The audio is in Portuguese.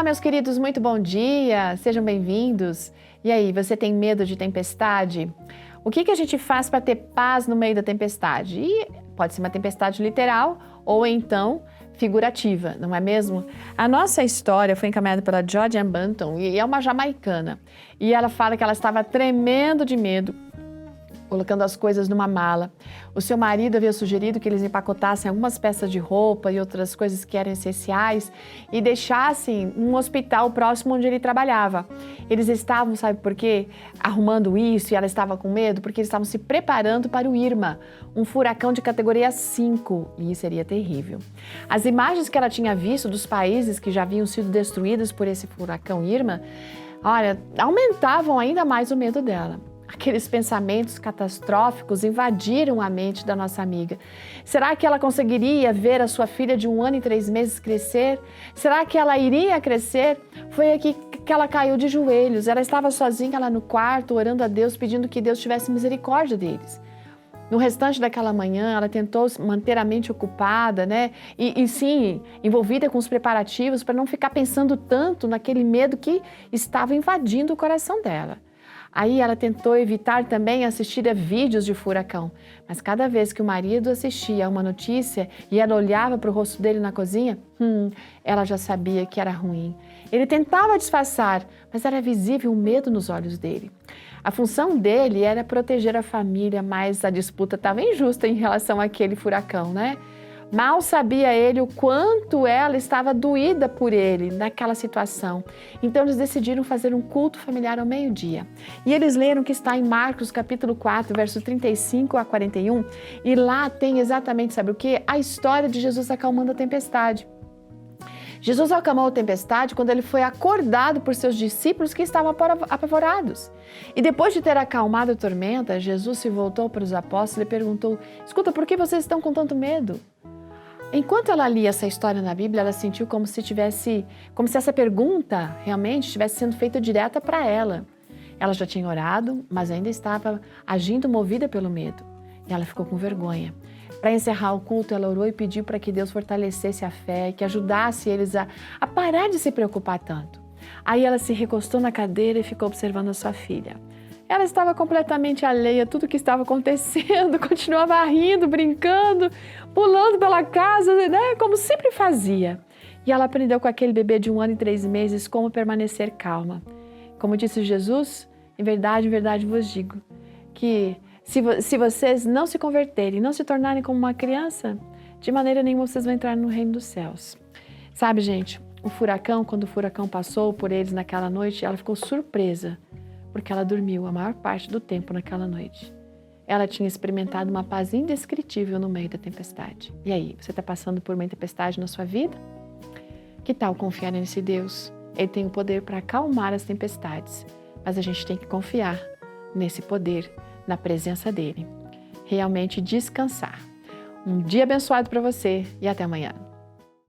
meus queridos, muito bom dia, sejam bem-vindos. E aí, você tem medo de tempestade? O que a gente faz para ter paz no meio da tempestade? E pode ser uma tempestade literal ou então figurativa, não é mesmo? A nossa história foi encaminhada pela Georgia Banton e é uma jamaicana. E ela fala que ela estava tremendo de medo, colocando as coisas numa mala. O seu marido havia sugerido que eles empacotassem algumas peças de roupa e outras coisas que eram essenciais e deixassem um hospital próximo onde ele trabalhava. Eles estavam, sabe por quê? Arrumando isso e ela estava com medo porque eles estavam se preparando para o Irma, um furacão de categoria 5, e isso seria terrível. As imagens que ela tinha visto dos países que já haviam sido destruídos por esse furacão Irma, olha, aumentavam ainda mais o medo dela. Aqueles pensamentos catastróficos invadiram a mente da nossa amiga. Será que ela conseguiria ver a sua filha de 1 ano e 3 meses crescer? Será que ela iria crescer? Foi aqui que ela caiu de joelhos. Ela estava sozinha lá no quarto, orando a Deus, pedindo que Deus tivesse misericórdia deles. No restante daquela manhã, ela tentou manter a mente ocupada, né? E sim, envolvida com os preparativos para não ficar pensando tanto naquele medo que estava invadindo o coração dela. Aí ela tentou evitar também assistir a vídeos de furacão, mas cada vez que o marido assistia a uma notícia e ela olhava para o rosto dele na cozinha, ela já sabia que era ruim. Ele tentava disfarçar, mas era visível o medo nos olhos dele. A função dele era proteger a família, mas a disputa estava injusta em relação àquele furacão, né? Mal sabia ele o quanto ela estava doída por ele naquela situação. Então eles decidiram fazer um culto familiar ao meio-dia. E eles leram que está em Marcos capítulo 4, verso 35 a 41. E lá tem exatamente, sabe o quê? A história de Jesus acalmando a tempestade. Jesus acalmou a tempestade quando ele foi acordado por seus discípulos que estavam apavorados. E depois de ter acalmado a tormenta, Jesus se voltou para os apóstolos e perguntou: escuta, por que vocês estão com tanto medo? Enquanto ela lia essa história na Bíblia, ela sentiu como se essa pergunta realmente estivesse sendo feita direta para ela. Ela já tinha orado, mas ainda estava agindo movida pelo medo. E ela ficou com vergonha. Para encerrar o culto, ela orou e pediu para que Deus fortalecesse a fé, que ajudasse eles a parar de se preocupar tanto. Aí ela se recostou na cadeira e ficou observando a sua filha. Ela estava completamente alheia a tudo o que estava acontecendo, continuava rindo, brincando, pulando pela casa, né, como sempre fazia. E ela aprendeu com aquele bebê de 1 ano e 3 meses como permanecer calma. Como disse Jesus, em verdade vos digo, que se vocês não se converterem, não se tornarem como uma criança, de maneira nenhuma vocês vão entrar no reino dos céus. Sabe, gente, quando o furacão passou por eles naquela noite, ela ficou surpresa, porque ela dormiu a maior parte do tempo naquela noite. Ela tinha experimentado uma paz indescritível no meio da tempestade. E aí, você está passando por uma tempestade na sua vida? Que tal confiar nesse Deus? Ele tem o poder para acalmar as tempestades, mas a gente tem que confiar nesse poder, na presença dele. Realmente descansar. Um dia abençoado para você e até amanhã.